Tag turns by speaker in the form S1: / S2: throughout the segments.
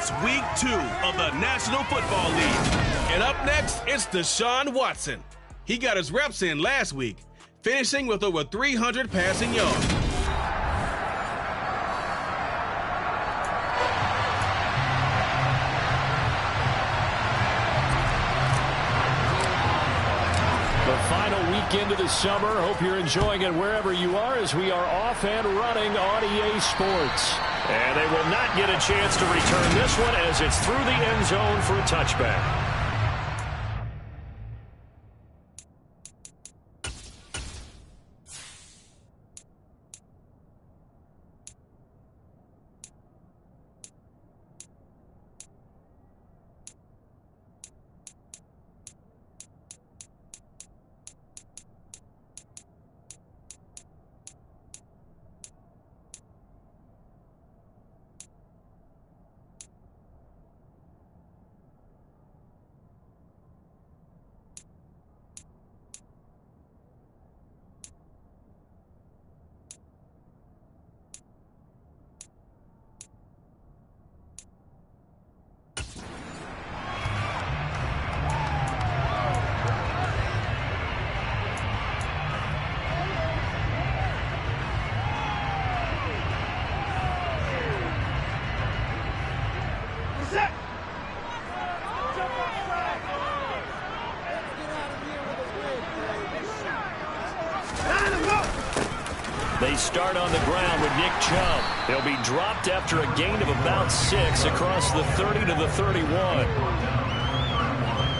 S1: It's week 2 of the National Football League. And up next, it's Deshaun Watson. He got his reps in last week, finishing with over 300 passing yards.
S2: The final weekend of the summer. Hope you're enjoying it wherever you are as we are off and running on EA Sports. And they will not get a chance to return this one as it's through the end zone for a touchback. They start on the ground with Nick Chubb. They'll be dropped after a gain of about 6 across the 30 to the 31.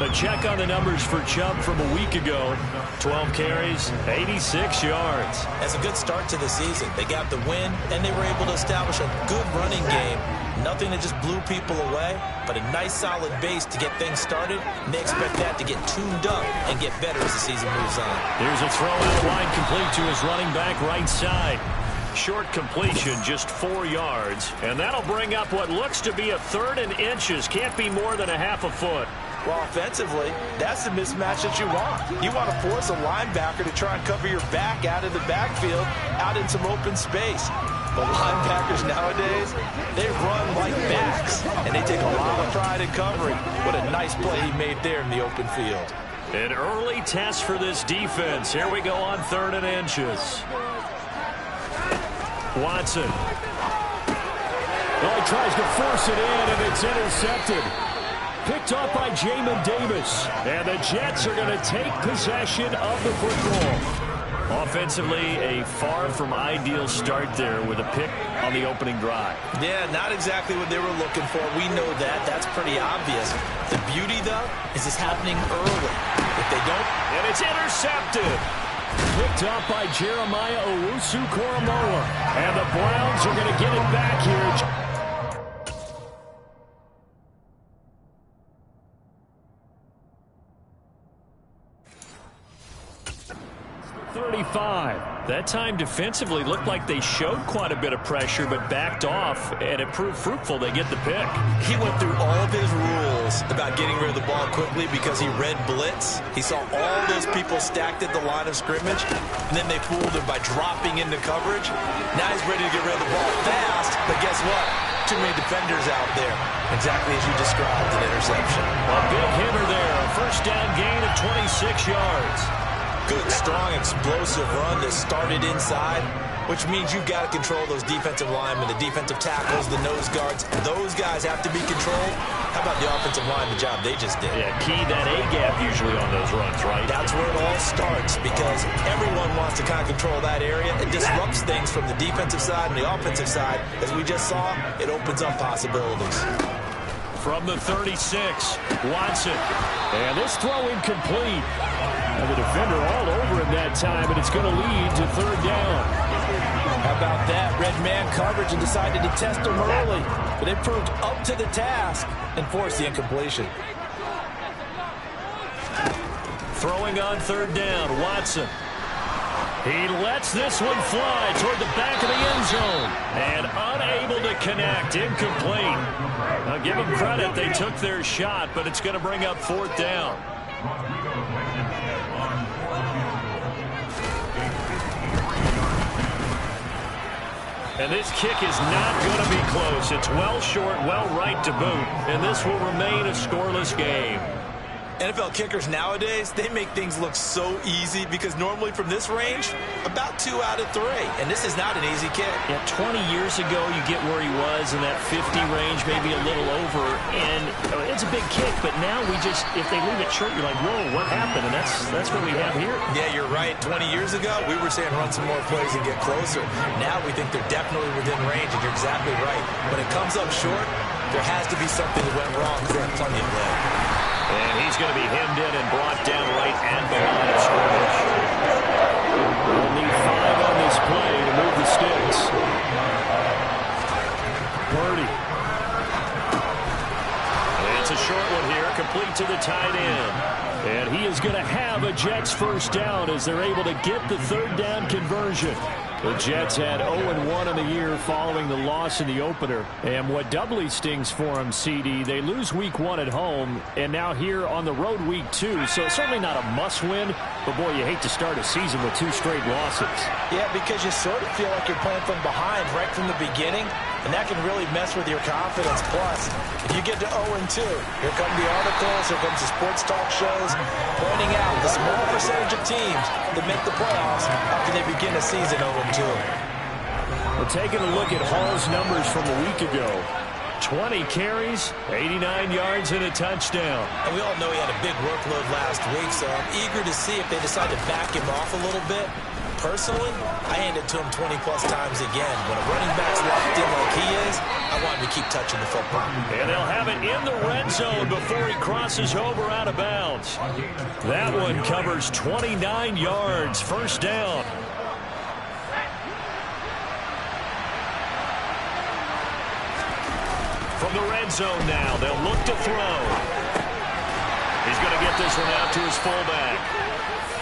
S2: A check on the numbers for Chubb from a week ago. 12 carries, 86 yards.
S3: That's a good start to the season. They got the win, and they were able to establish a good running game. Nothing that just blew people away, but a nice solid base to get things started, and they expect that to get tuned up and get better as the season moves on.
S2: Here's a throw out wide complete to his running back right side. Short completion, just 4 yards, and that'll bring up what looks to be a 3rd and inches. Can't be more than a half a foot.
S3: Well, offensively, that's the mismatch that you want. You want to force a linebacker to try and cover your back out of the backfield, out in some open space. But linebackers nowadays, they run like backs, and they take a lot of pride in covering. What a nice play he made there in the open field.
S2: An early test for this defense. Here we go on 3rd and inches. Watson. Well, he tries to force it in, and it's intercepted. Picked off by Jamin Davis. And the Jets are going to take possession of the football. Offensively, a far from ideal start there with a pick on the opening drive.
S3: Yeah, not exactly what they were looking for. We know that. That's pretty obvious. The beauty, though, is it's happening early. If they don't...
S2: And it's intercepted. Picked up by Jeremiah Owusu-Koramoah. And the Browns are going to get it back here. 35. That time defensively looked like they showed quite a bit of pressure but backed off, and it proved fruitful. They get the pick.
S3: He went through all of his rules about getting rid of the ball quickly because he read blitz. He saw all those people stacked at the line of scrimmage, and then they fooled him by dropping into coverage. Now he's ready to get rid of the ball fast, but guess what? Too many defenders out there. Exactly as you described, an interception.
S2: A big hitter there. A first down gain of 26 yards.
S3: Good, strong, explosive run that started inside, which means you've got to control those defensive linemen, the defensive tackles, the nose guards. Those guys have to be controlled. How about the offensive line, the job they just did?
S2: Yeah, key that A-gap usually on those runs, right?
S3: That's where it all starts because everyone wants to kind of control that area. It disrupts things from the defensive side and the offensive side. As we just saw, it opens up possibilities.
S2: From the 36, Watson. And this throw incomplete. And the defender all over him that time, and it's going to lead to 3rd down.
S3: How about that? Red man coverage and decided to test him early. But it proved up to the task and forced the incompletion.
S2: Throwing on 3rd down, Watson. He lets this one fly toward the back of the end zone. And unable to connect, incomplete. Now give them credit, they took their shot, but it's going to bring up 4th down. And this kick is not going to be close. It's well short, well right to boot. And this will remain a scoreless game.
S3: NFL kickers nowadays, they make things look so easy because normally from this range, about 2 out of 3. And this is not an easy kick.
S2: Yeah, 20 years ago, you get where he was in that 50 range, maybe a little over. And it's a big kick, but now we just, if they leave it short, you're like, whoa, what happened? And that's what we have here.
S3: Yeah, you're right. 20 years ago, we were saying run some more plays and get closer. Now we think they're definitely within range, and you're exactly right. When it comes up short, there has to be something that went wrong because they have plenty of leg.
S2: And he's going to be hemmed in and brought down right at the line of scrimmage. We'll need 5 on this play to move the sticks. Purdy. And it's a short one here, complete to the tight end. And he is going to have a Jets first down as they're able to get the third down conversion. The Jets had 0-1 in the year following the loss in the opener. And what doubly stings for them, CD, they lose week 1 at home, and now here on the road week 2. So it's certainly not a must-win, but boy, you hate to start a season with 2 straight losses.
S4: Yeah, because you sort of feel like you're playing from behind right from the beginning, and that can really mess with your confidence. Plus, if you get to 0-2, here come the articles, here comes the sports talk shows, pointing out the small percentage of teams that make the playoffs after they begin a season 0-2.
S2: We're taking a look at Hall's numbers from a week ago. 20 carries, 89 yards, and a touchdown.
S3: And we all know he had a big workload last week, so I'm eager to see if they decide to back him off a little bit. Personally, I hand it to him 20-plus times again. When a running back's locked in like he is, I want him to keep touching the football.
S2: And they'll have it in the red zone before he crosses over out of bounds. That one covers 29 yards, first down. From the red zone now, they'll look to throw. He's going to get this one out to his fullback.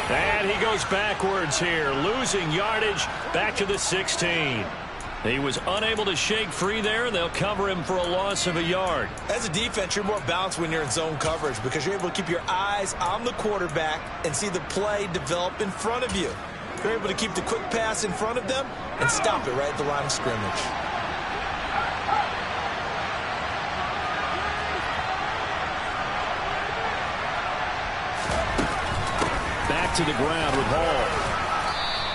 S2: And he goes backwards here, losing yardage back to the 16. He was unable to shake free there, and they'll cover him for a loss of a yard.
S3: As a defense, you're more balanced when you're in zone coverage because you're able to keep your eyes on the quarterback and see the play develop in front of you. You're able to keep the quick pass in front of them and stop it right at the line of scrimmage.
S2: To the ground with Hall.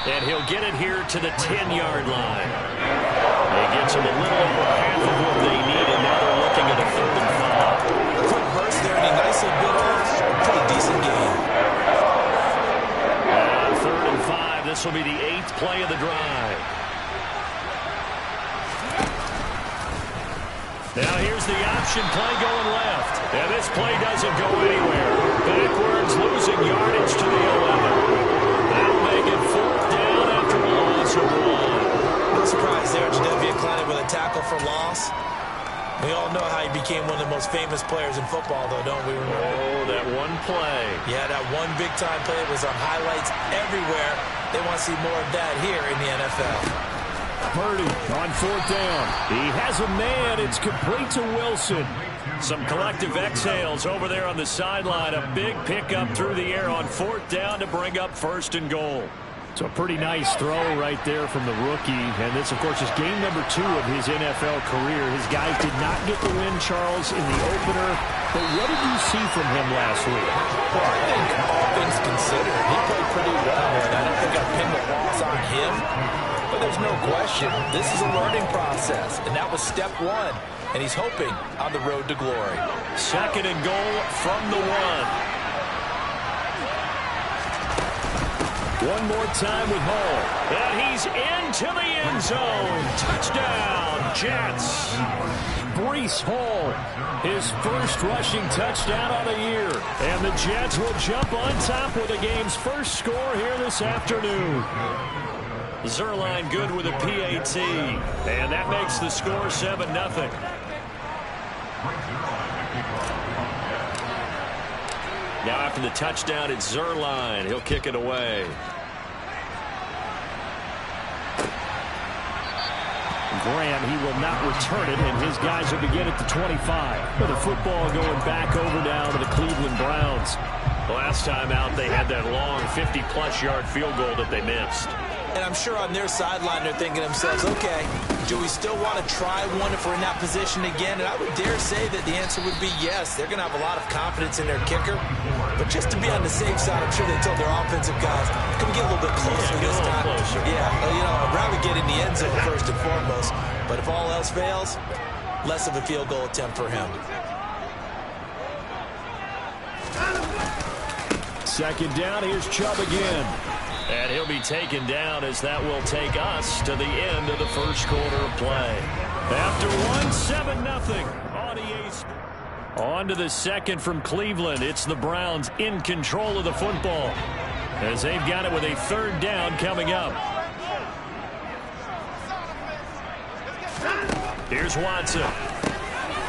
S2: And he'll get it here to the 10-yard line. He gets him a little over half of what they need, and now they're looking at a 3rd and 5.
S3: A quick burst there, and he nicely bit off. A pretty decent game.
S2: And 3rd and 5. This will be the 8th play of the drive. Now here's the option play going left. And this play doesn't go anywhere. Backwards, losing yardage to the 11. That'll make it 4th down after a loss of 1.
S3: No surprise there, Jadeveon Clowney with a tackle for loss. We all know how he became one of the most famous players in football, though, don't we?
S2: Oh, that one play.
S3: Yeah, that one big-time play was on highlights everywhere. They want to see more of that here in the NFL.
S2: Purdy on 4th down. He has a man. It's complete to Wilson. Some collective exhales over there on the sideline. A big pickup through the air on 4th down to bring up 1st and goal. So a pretty nice throw right there from the rookie. And this, of course, is game number 2 of his NFL career. His guys did not get the win, Charles, in the opener. But what did you see from him last week?
S3: Well, I think all things considered, he played pretty well. And I don't think I pinned the loss on him. But there's no question, this is a learning process, and that was step 1. And he's hoping on the road to glory.
S2: 2nd and goal from the 1. One more time with Hall. And he's into the end zone. Touchdown, Jets. Breece Hall, his first rushing touchdown on the year. And the Jets will jump on top with the game's first score here this afternoon. Zerline good with a PAT. And that makes the score 7-0. Now after the touchdown, it's Zerline. He'll kick it away. Graham, he will not return it, and his guys will begin at the 25. With the football going back over now to the Cleveland Browns. Last time out, they had that long 50-plus yard field goal that they missed.
S3: And I'm sure on their sideline they're thinking to themselves, okay,
S4: Do we still want to try one if we're in that position again? And I would dare say that the answer would be yes. They're going to have a lot of confidence in their kicker. But just to be on the safe side, I'm sure they told their offensive guys, can we get a little bit closer this time? Yeah, I'd rather get in the end zone first and foremost. But if all else fails, less of a field goal attempt for him.
S2: Second down, here's Chubb again. And he'll be taken down as that will take us to the end of the first quarter of play. After 1-7-0 on EA. On to the second from Cleveland. It's the Browns in control of the football as they've got it with a third down coming up. Here's Watson.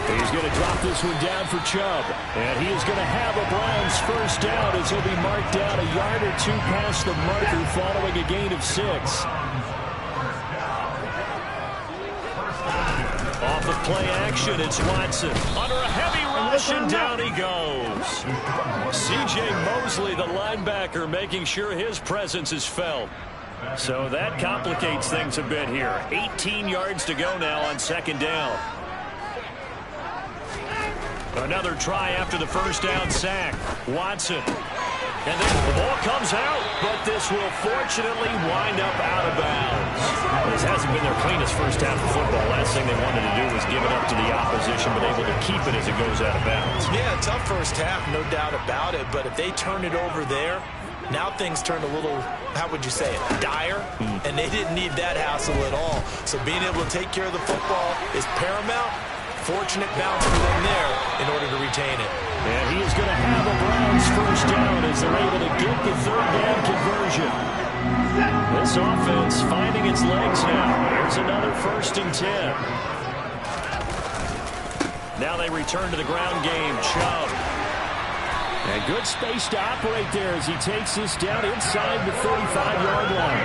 S2: He's going to drop this one down for Chubb. And he is going to have a Browns first down as he'll be marked down a yard or two past the marker following a gain of 6. Off of play action, it's Watson. Under a heavy rush, and down he goes. C.J. Mosley, the linebacker, making sure his presence is felt. So that complicates things a bit here. 18 yards to go now on second down. Another try after the first down sack. Watson. And then the ball comes out, but this will fortunately wind up out of bounds. This hasn't been their cleanest first half of football. Last thing they wanted to do was give it up to the opposition, but able to keep it as it goes out of bounds.
S4: Yeah, tough first half, no doubt about it. But if they turn it over there, now things turn a little, how would you say it, dire? And they didn't need that hassle at all. So being able to take care of the football is paramount. Fortunate bounce for them there in order to retain it.
S2: And he is going to have a Browns first down as they're able to get the third down conversion. This offense finding its legs now. Here's another 1st and 10. Now they return to the ground game. Chubb. And good space to operate there as he takes this down inside the 35-yard line.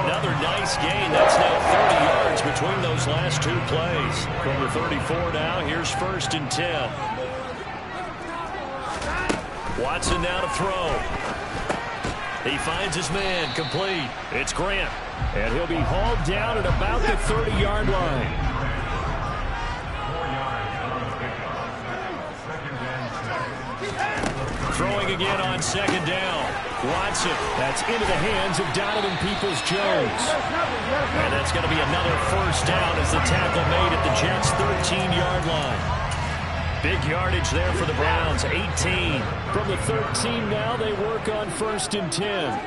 S2: Another nice gain. That's now 30 yards between those last two plays. From the 34 now, here's 1st and 10. Watson now to throw. He finds his man, complete. It's Grant. And he'll be hauled down at about the 30-yard line. Throwing again on second down. Watson. That's into the hands of Donovan Peoples-Jones. And that's going to be another first down as the tackle made at the Jets' 13-yard line. Big yardage there for the Browns, 18. From the 13 now, they work on 1st and 10.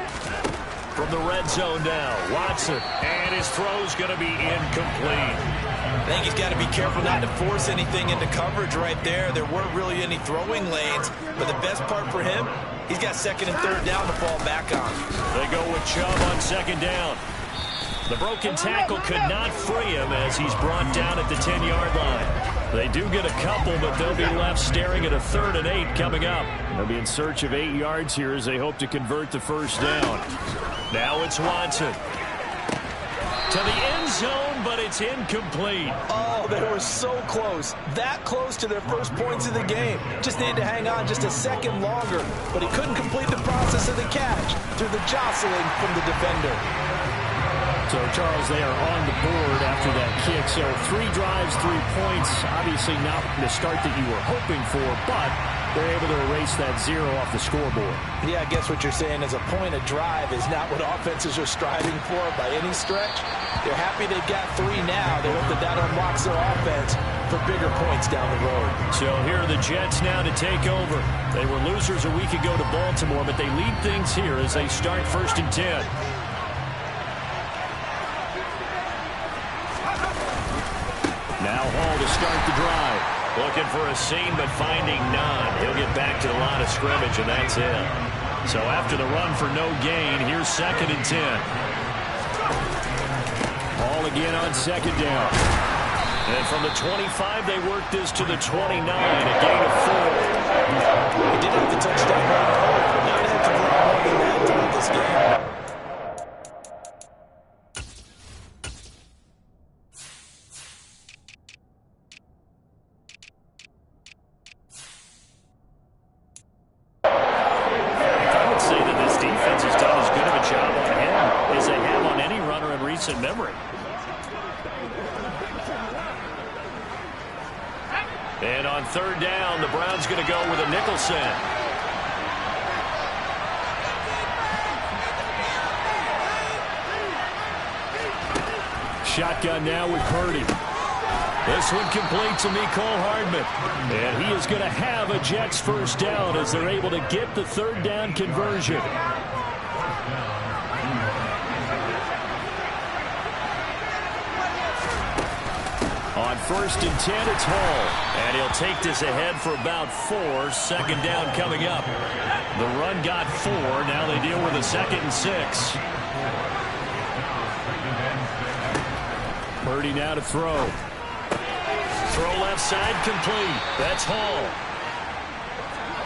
S2: From the red zone now, Watson. And his throw's going to be incomplete.
S4: I think he's got to be careful not to force anything into coverage right there. There weren't really any throwing lanes, but the best part for him, he's got 2nd and 3rd down to fall back on.
S2: They go with Chubb on 2nd down. The broken tackle could not free him as he's brought down at the 10-yard line. They do get a couple, but they'll be left staring at a 3rd and 8 coming up. They'll be in search of 8 yards here as they hope to convert the first down. Now it's Watson. To the end zone, but it's incomplete.
S4: Oh, they were so close. That close to their first points of the game. Just needed to hang on just a second longer, but he couldn't complete the process of the catch through the jostling from the defender.
S2: So, Charles, they are on the board after that kick. So 3 drives, 3 points. Obviously not the start that you were hoping for, but they're able to erase that 0 off the scoreboard.
S4: Yeah, I guess what you're saying is a point of drive is not what offenses are striving for by any stretch. They're happy they've got 3 now. They hope that that unlocks their offense for bigger points down the road.
S2: So here are the Jets now to take over. They were losers a week ago to Baltimore, but they lead things here as they start 1st and 10. Now Hall to start the drive. Looking for a seam, but finding none. He'll get back to the line of scrimmage, and that's it. So after the run for no gain, here's 2nd and 10. Hall again on 2nd down. And from the 25, they work this to the 29, a gain of 4.
S4: He did have the touchdown run. Not have to run more than that throughout this game.
S2: Memory. And on third down, the Browns going to go with a nickel set. Shotgun now with Purdy. This one complete to Mecole Hardman. And he is going to have a Jets first down as they're able to get the third down conversion. On 1st and 10, it's Hall. And he'll take this ahead for about 4. Second down coming up. The run got 4. Now they deal with a 2nd and 6. Purdy now to throw. Throw left side complete. That's Hall.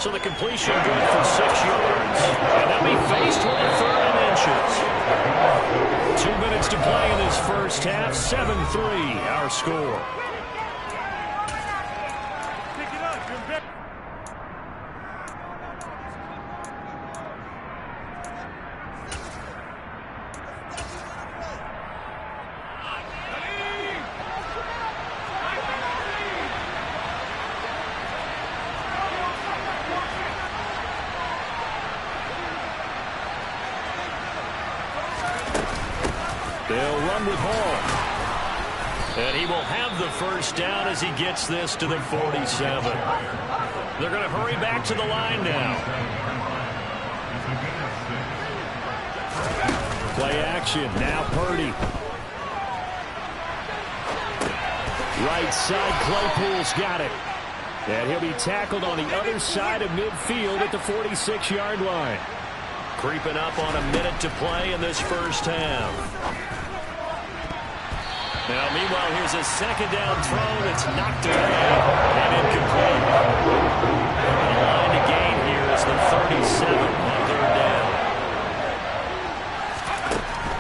S2: So the completion good for 6 yards. And they'll be faced with a 3rd and inches. 2 minutes to play in this first half. 7-3 our score. They'll run with Hall. And he will have the first down as he gets this to the 47. They're going to hurry back to the line now. Play action. Now Purdy. Right side, Claypool's got it. And he'll be tackled on the other side of midfield at the 46-yard line. Creeping up on a minute to play in this first half. Now, meanwhile, here's a second down throw that's knocked away and incomplete. And the line to gain here is the 37 on third down.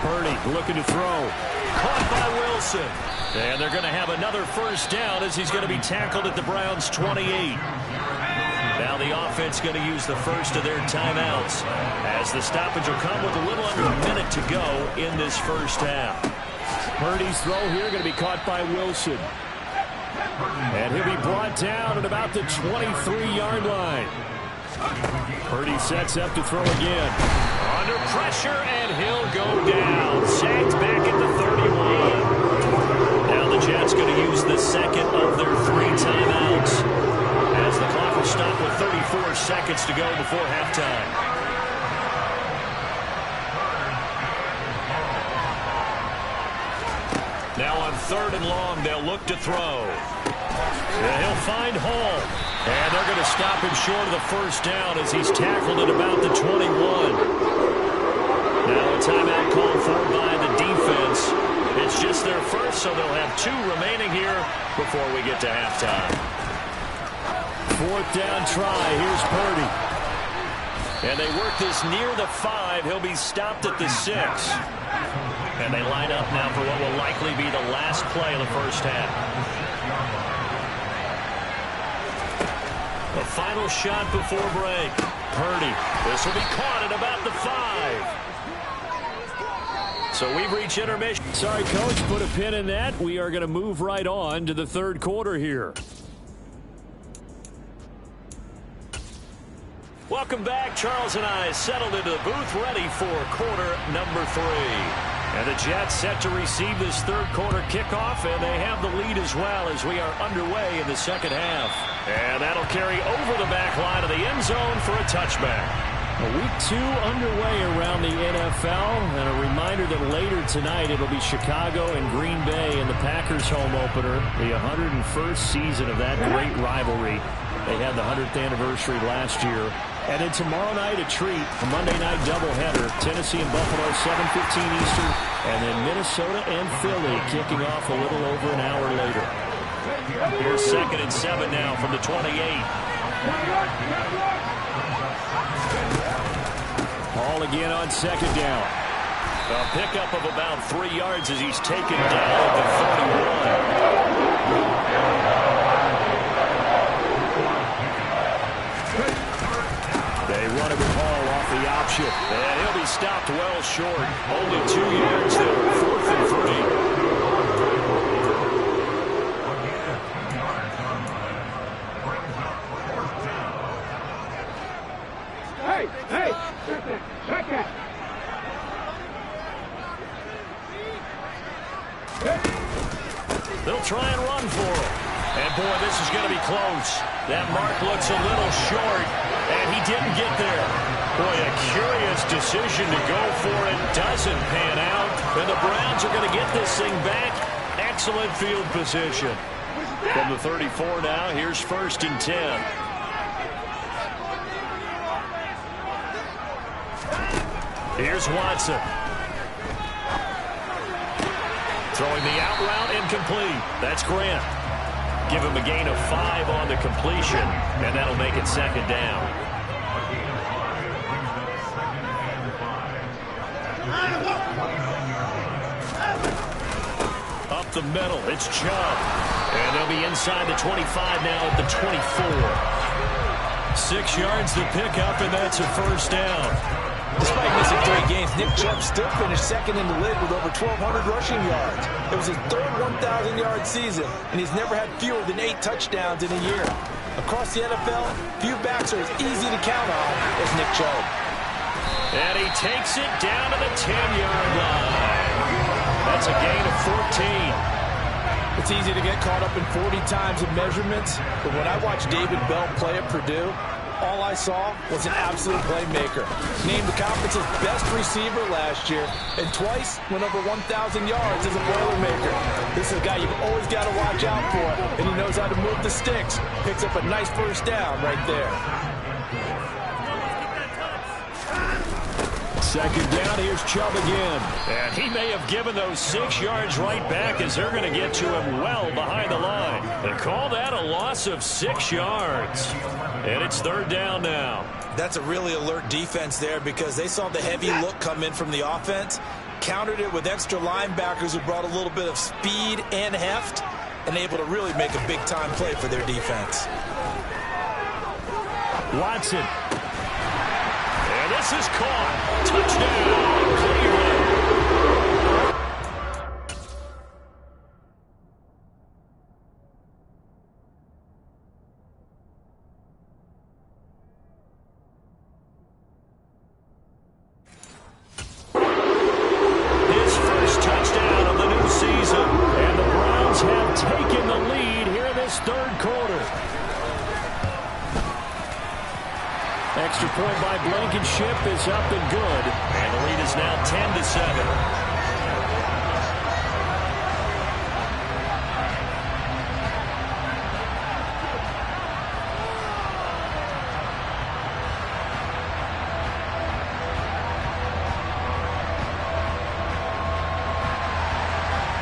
S2: Purdy looking to throw. Caught by Wilson. And they're going to have another first down as he's going to be tackled at the Browns' 28. Now the offense going to use the first of their timeouts as the stoppage will come with a little under a minute to go in this first half. Purdy's throw here going to be caught by Wilson. And he'll be brought down at about the 23-yard line. Purdy sets up to throw again. Under pressure, and he'll go down. Sacked back at the 31. Now the Jets going to use the second of their 3 timeouts as the clock will stop with 34 seconds to go before halftime. Now on third and long, they'll look to throw. And he'll find Hall. And they're going to stop him short of the first down as he's tackled at about the 21. Now a timeout called for by the defense. It's just their first, so they'll have 2 remaining here before we get to halftime. 4th down try. Here's Purdy. And they work this near the 5. He'll be stopped at the 6. And they line up now for what will likely be the last play of the first half. The final shot before break. Purdy. This will be caught at about the 5. So we've reached intermission. Sorry, Coach, put a pin in that. We are going to move right on to the third quarter here. Welcome back. Charles and I settled into the booth ready for quarter number 3. And the Jets set to receive this third quarter kickoff, and they have the lead as well as we are underway in the second half. And that'll carry over the back line of the end zone for a touchback. Week 2 underway around the NFL, and a reminder that later tonight it'll be Chicago and Green Bay in the Packers home opener, the 101st season of that great rivalry. They had the 100th anniversary last year. And then tomorrow night, a treat, a Monday night doubleheader. Tennessee and Buffalo, 7:15 Eastern. And then Minnesota and Philly kicking off a little over an hour later. Here's 2nd and 7 now from the 28. Hall again on 2nd down. A pickup of about 3 yards as he's taken down at the 31. They run it with Hall off the option. And he'll be stopped well short. Only 2 yards there. 4th and 3. Boy, this is going to be close. That mark looks a little short, and he didn't get there. Boy, a curious decision to go for it. Doesn't pan out, and the Browns are going to get this thing back. Excellent field position. From the 34 now, here's 1st and 10. Here's Watson. Throwing the out route incomplete. That's Grant. Give him a gain of 5 on the completion, and that'll make it 2nd down. Up the middle, it's Chubb. And they'll be inside the 25 now at the 24. 6 yards to pick up, and that's a 1st down.
S4: Despite missing 3 games, Nick Chubb still finished 2nd in the league with over 1,200 rushing yards. It was his 3rd 1,000-yard season, and he's never had fewer than 8 touchdowns in a year. Across the NFL, few backs are as easy to count on as Nick Chubb.
S2: And he takes it down to the 10-yard line. That's a gain of 14.
S4: It's easy to get caught up in 40 times of measurements, but when I watched David Bell play at Purdue, all I saw was an absolute playmaker. Named the conference's best receiver last year, and twice went over 1,000 yards as a Boilermaker. This is a guy you've always got to watch out for, and he knows how to move the sticks. Picks up a nice 1st down right there.
S2: 2nd down, here's Chubb again. And he may have given those 6 yards right back as they're going to get to him well behind the line. They call that a loss of 6 yards. And it's 3rd down now.
S3: That's a really alert defense there because they saw the heavy look come in from the offense, countered it with extra linebackers who brought a little bit of speed and heft, and able to really make a big-time play for their defense.
S2: Watson. And this is caught. Touchdown, Cleveland. His first touchdown of the new season. And the Browns have taken the lead here in this 3rd quarter. Extra point by Blankenship is up and good. And the lead is now 10-7.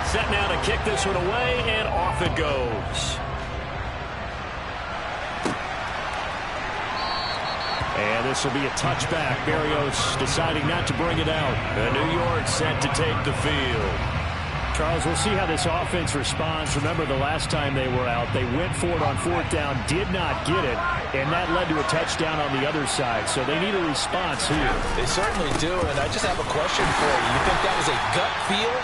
S2: Set now to kick this one away, and off it goes. And this will be a touchback. Berrios deciding not to bring it out. And New York set to take the field. Charles, we'll see how this offense responds. Remember the last time they were out, they went for it on 4th down, did not get it, and that led to a touchdown on the other side. So they need a response here.
S4: They certainly do, and I just have a question for you. You think that was a gut feel?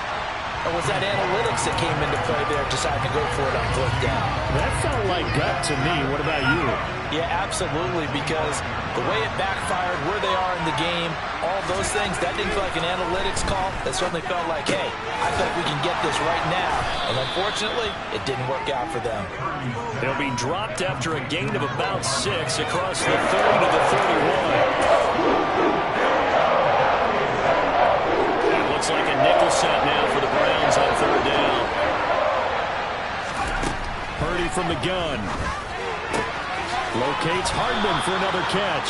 S4: Or was that analytics that came into play there deciding to go for it on 4th down?
S2: That felt like gut to me. What about you?
S4: Yeah, absolutely, because the way it backfired, where they are in the game, all those things, that didn't feel like an analytics call. That certainly felt like, hey, I think we can get this right now. And unfortunately, it didn't work out for them.
S2: They'll be dropped after a gain of about 6 across the 30 to the 31. Looks like a nickel set now for the Browns on 3rd down. Purdy from the gun. Locates Hardman for another catch.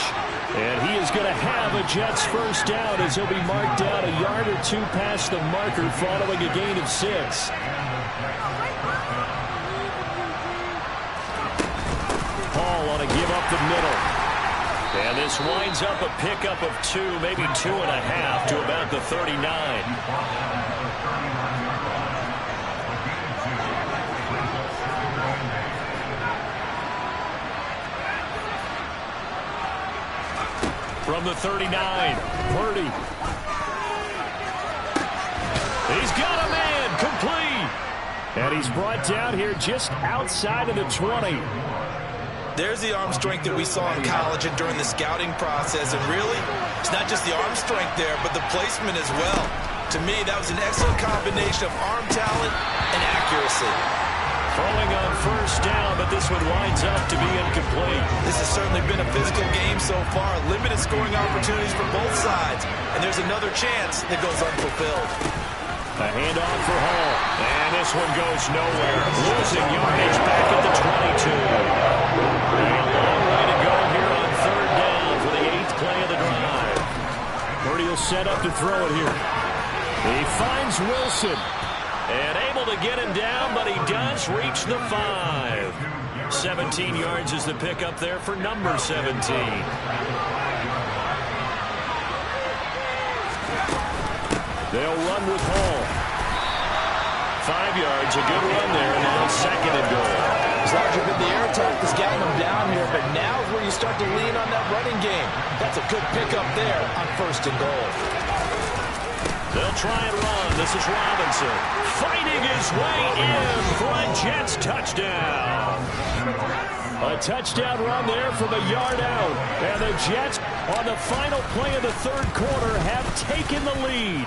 S2: And he is going to have a Jets 1st down as he'll be marked down a yard or 2 past the marker following a gain of 6. Hall on a give up the middle. And this winds up a pickup of 2, maybe 2.5 to about the 39. From the 39, Purdy. He's got a man, complete. And he's brought down here just outside of the 20.
S3: There's the arm strength that we saw in college and during the scouting process. And really, it's not just the arm strength there, but the placement as well. To me, that was an excellent combination of arm talent and accuracy.
S2: Throwing on first down, but this one winds up to be incomplete.
S3: This has certainly been a physical game so far. Limited scoring opportunities for both sides. And there's another chance that goes unfulfilled.
S2: A handoff for Hall. And this one goes nowhere. Losing yardage back at the 22. A long way to go here on third down for the 8th play of the drive. Purdy will set up to throw it here. He finds Wilson. And able to get him down, but he does reach the 5. 17 yards is the pickup there for number 17. They'll run with Hall. 5 yards, a good run there, now second and goal.
S4: As long as you've been the air attack has gotten them down here, but now is where you start to lean on that running game. That's a good pickup there on first and goal.
S2: They'll try and run. This is Robinson. Fighting his way in for a Jets touchdown. A touchdown run there from a yard out. And the Jets, on the final play of the third quarter, have taken the lead.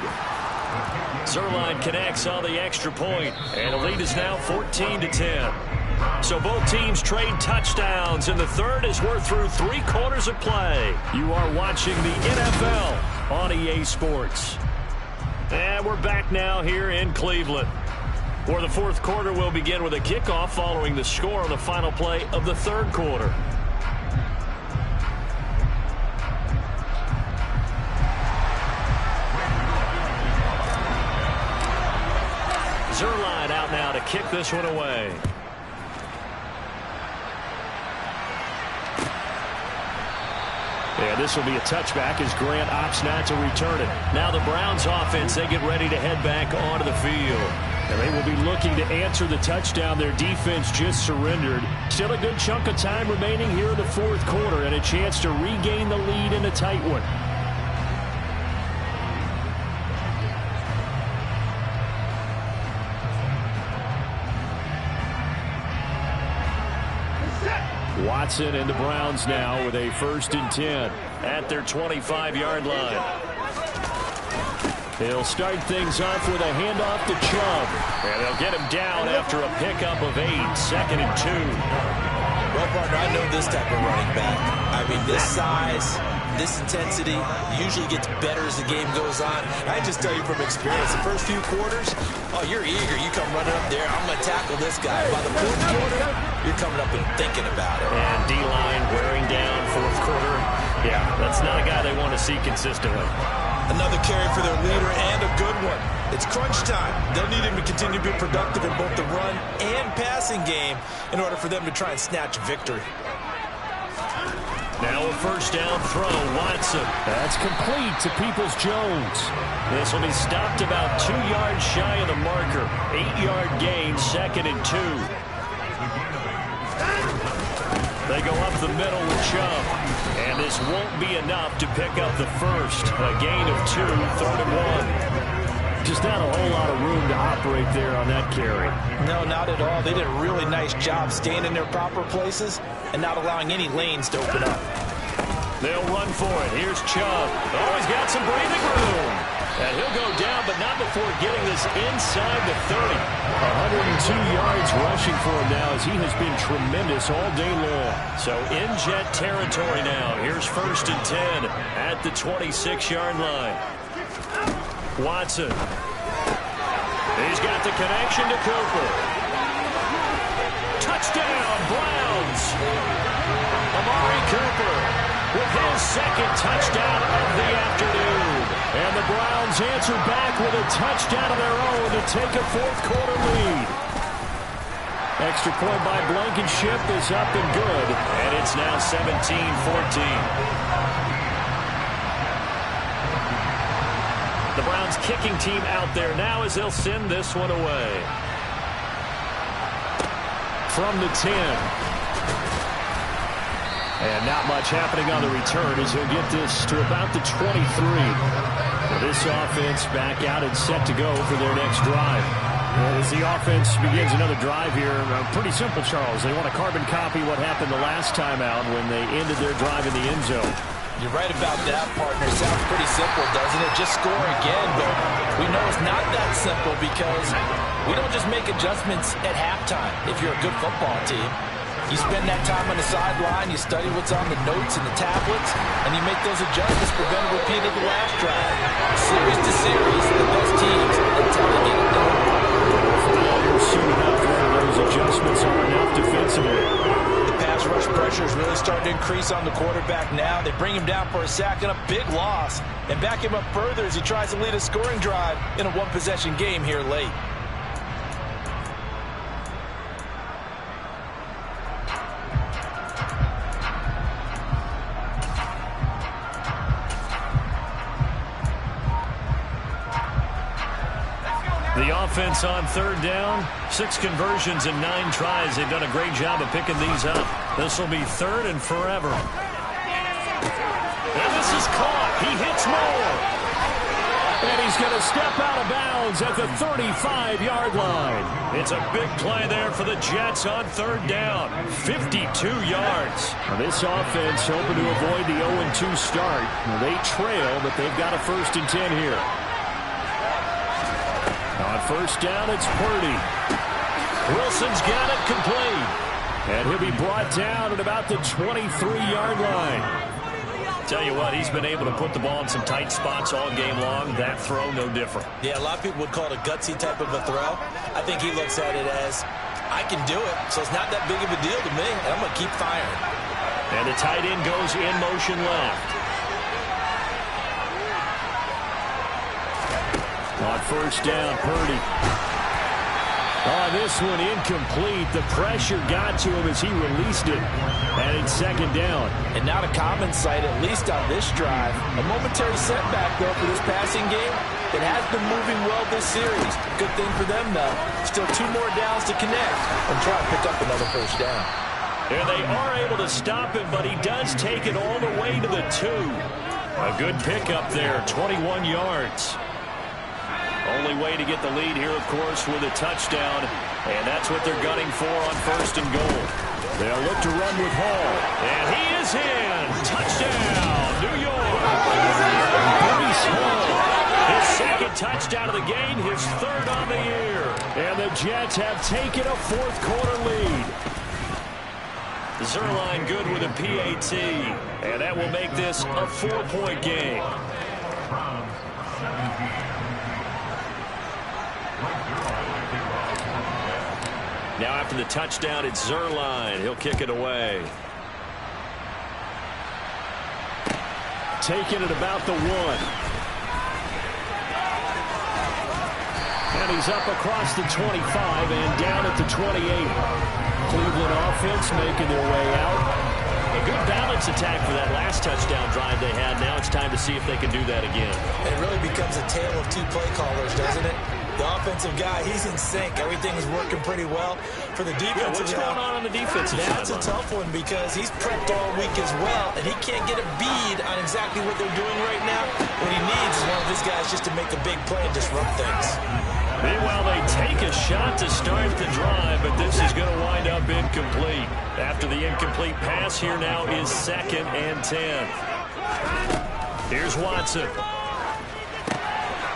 S2: Zerline connects on the extra point, and the lead is now 14-10. So both teams trade touchdowns in the third as we're through 3 quarters of play. You are watching the NFL on EA Sports. And we're back now here in Cleveland, where the fourth quarter will begin with a kickoff following the score on the final play of the third quarter. Zerline out now to kick this one away. And this will be a touchback as Grant opts not to return it. Now the Browns offense, they get ready to head back onto the field. And they will be looking to answer the touchdown their defense just surrendered. Still a good chunk of time remaining here in the fourth quarter and a chance to regain the lead in a tight one. Watson and the Browns now with a 1st and 10 at their 25-yard line. They'll start things off with a handoff to Chubb. And they'll get him down after a pickup of 8, 2nd and 2.
S3: Well, partner, I know this type of running back. I mean, this size, this intensity usually gets better as the game goes on. I just tell you from experience, the first few quarters, oh, you're eager. You come running up there, I'm going to tackle this guy. By the fourth quarter, you're coming up and thinking about it.
S2: And D-line wearing down fourth quarter. Yeah, that's not a guy they want to see consistently.
S3: Another carry for their leader and a good one. It's crunch time. They'll need him to continue to be productive in both the run and passing game in order for them to try and snatch victory.
S2: Now a first down throw, Watson. That's complete to Peoples-Jones. This will be stopped about 2 yards shy of the marker. 8-yard gain, 2nd and 2. They go up the middle with Chubb. And this won't be enough to pick up the first. A gain of 2, 3rd and 1. Just not a whole lot of room to operate there on that carry.
S4: No, not at all. They did a really nice job staying in their proper places and not allowing any lanes to open up.
S2: They'll run for it. Here's Chubb. Oh, he's got some breathing room. And he'll go down, but not before getting this inside the 30. 102 yards rushing for him now as he has been tremendous all day long. So in Jet territory now. Here's 1st and 10 at the 26-yard line. Watson. He's got the connection to Cooper. Touchdown, Browns. Amari Cooper with his 2nd touchdown of the afternoon. And the Browns answer back with a touchdown of their own to take a fourth quarter lead. Extra point by Blankenship is up and good. And it's now 17-14. The Browns kicking team out there now as they'll send this one away. From the 10. And not much happening on the return as he'll get this to about the 23. This offense back out and set to go for their next drive. As the offense begins another drive here, pretty simple, Charles. They want to carbon copy what happened the last time out when they ended their drive in the end zone.
S4: You're right about that, partner. Sounds pretty simple, doesn't it? Just score again, but we know it's not that simple because we don't just make adjustments at halftime if you're a good football team. You spend that time on the sideline, you study what's on the notes and the tablets, and you make those adjustments, prevent a repeat of the last drive. Series to series, the best teams, that's how they get it done.
S2: Soon enough, whether those adjustments are enough defensively.
S4: The pass rush pressure is really starting to increase on the quarterback now. They bring him down for a sack and a big loss, and back him up further as he tries to lead a scoring drive in a one-possession game here late.
S2: The offense on third down, 6 conversions in 9 tries. They've done a great job of picking these up. This will be 3rd and forever. And this is caught. He hits more. And he's going to step out of bounds at the 35-yard line. It's a big play there for the Jets on third down. 52 yards. Now this offense hoping to avoid the 0-2 start. Now they trail, but they've got a 1st and 10 here. On first down, it's Purdy. Wilson's got it complete. And he'll be brought down at about the 23-yard line. Tell you what, he's been able to put the ball in some tight spots all game long. That throw, no different.
S4: Yeah, a lot of people would call it a gutsy type of a throw. I think he looks at it as, I can do it, so it's not that big of a deal to me, and I'm going to keep firing.
S2: And the tight end goes in motion left. On first down, Purdy. Oh, this one incomplete. The pressure got to him as he released it. And it's 2nd down.
S4: And not a common sight, at least on this drive. A momentary setback, though, for this passing game. It has been moving well this series. Good thing for them, though. Still 2 more downs to connect and try to pick up another first down.
S2: And they are able to stop him, but he does take it all the way to the 2. A good pickup there, 21 yards. Only way to get the lead here, of course, with a touchdown. And that's what they're gunning for on 1st and goal. They'll look to run with Hall. And he is in. Touchdown, New York. Pretty small. His 2nd touchdown of the game, his 3rd on the year. And the Jets have taken a 4th quarter lead. Zerline good with a PAT. And that will make this a 4-point game. Now after the touchdown, it's Zerline. He'll kick it away. Taking it about the 1. And he's up across the 25 and down at the 28. Cleveland offense making their way out. A good balance attack for that last touchdown drive they had. Now it's time to see if they can do that again.
S4: And it really becomes a tale of 2 play callers, doesn't it? The offensive guy, he's in sync. Everything is working pretty well. For the defensive
S2: what's going on the defensive side?
S4: That's a tough one because he's prepped all week as well, and he can't get a bead on exactly what they're doing right now. What he needs is one of his guys just to make a big play and disrupt things.
S2: Meanwhile, they take a shot to start the drive, but this is going to wind up incomplete. After the incomplete pass, here now is 2nd and 10. Here's Watson.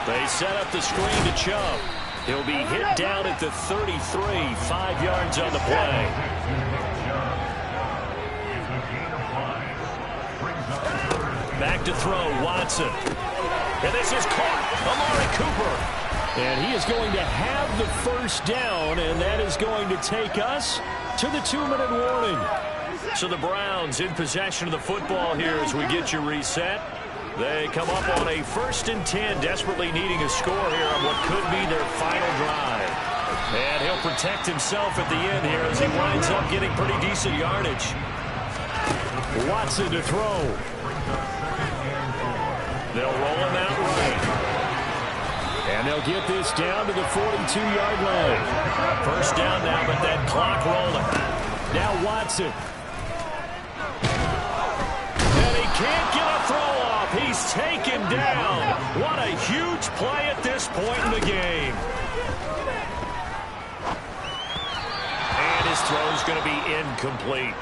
S2: They set up the screen to Chubb. He'll be hit down at the 33, 5 yards on the play. Back to throw, Watson. And this is caught. Amari Cooper. And he is going to have the 1st down, and that is going to take us to the 2-minute warning. So the Browns in possession of the football here as we get you reset. They come up on a 1st and 10, desperately needing a score here on what could be their final drive. And he'll protect himself at the end here as he winds up getting pretty decent yardage. Watson to throw. They'll roll him out right. And they'll get this down to the 42-yard line. 1st down now, but that clock rolling. Now Watson. And he can't get a throw off. He's taken down. What a huge play at this point in the game. And his throw is going to be incomplete.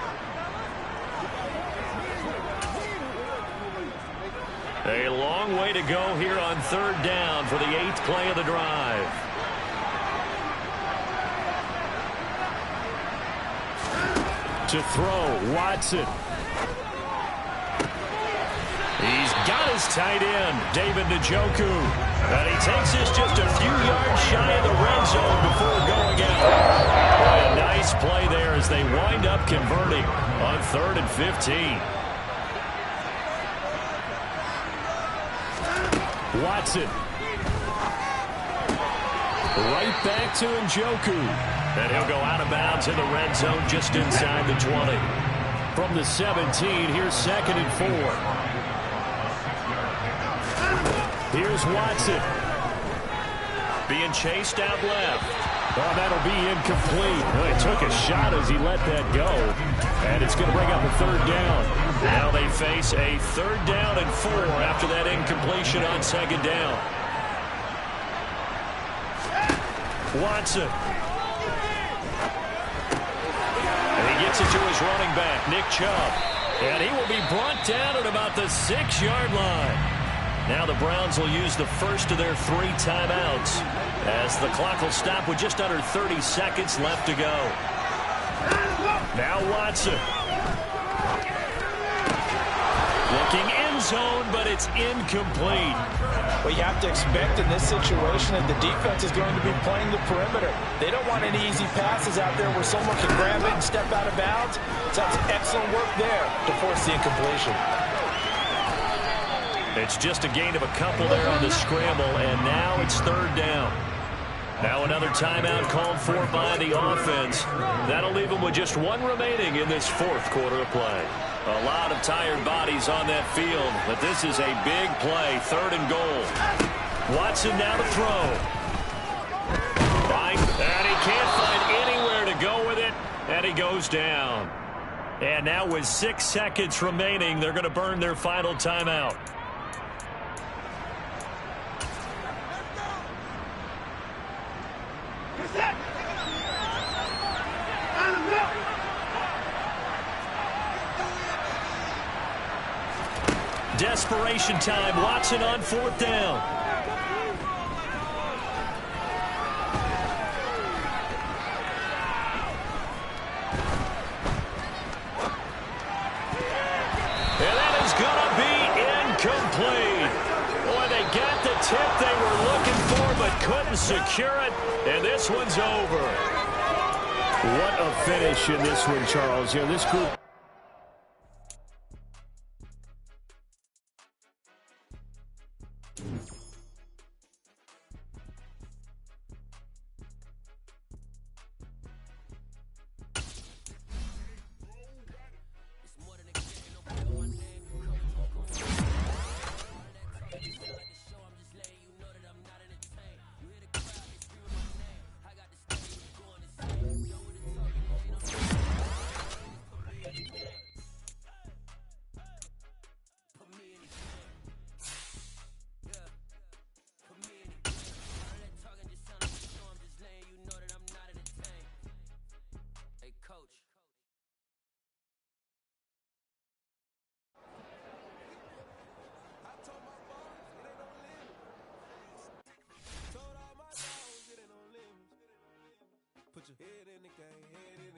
S2: A long way to go here on 3rd down for the 8th play of the drive. To throw, Watson. He's got his tight end, David Njoku. And he takes this just a few yards shy of the red zone before going out. Boy, a nice play there as they wind up converting on 3rd and 15. Watson. Right back to Njoku. And he'll go out of bounds in the red zone just inside the 20. From the 17, here's 2nd and 4. Here's Watson. Being chased out left. Oh, that'll be incomplete. Well, he took a shot as he let that go. And it's going to bring up a 3rd down. Now they face a 3rd down and 4 after that incompletion on 2nd down. Watson. And he gets it to his running back, Nick Chubb. And he will be brought down at about the 6-yard line. Now the Browns will use the first of their 3 timeouts as the clock will stop with just under 30 seconds left to go. Now Watson. Looking end zone, but it's incomplete.
S4: Well, you have to expect in this situation that the defense is going to be playing the perimeter. They don't want any easy passes out there where someone can grab it and step out of bounds. So that's excellent work there to force the incompletion.
S2: It's just a gain of a couple there on the scramble, and now it's 3rd down. Now another timeout called for by the offense. That'll leave them with just 1 remaining in this 4th quarter of play. A lot of tired bodies on that field, but this is a big play, 3rd and goal. Watson now to throw. And he can't find anywhere to go with it, and he goes down. And now with 6 seconds remaining, they're going to burn their final timeout. Desperation time. Watson on 4th down. And that is going to be incomplete. Boy, they got the tip they were looking for but couldn't secure it. And this one's over. What a finish in this one, Charles. You know, this group...
S5: Put your head in the game, head in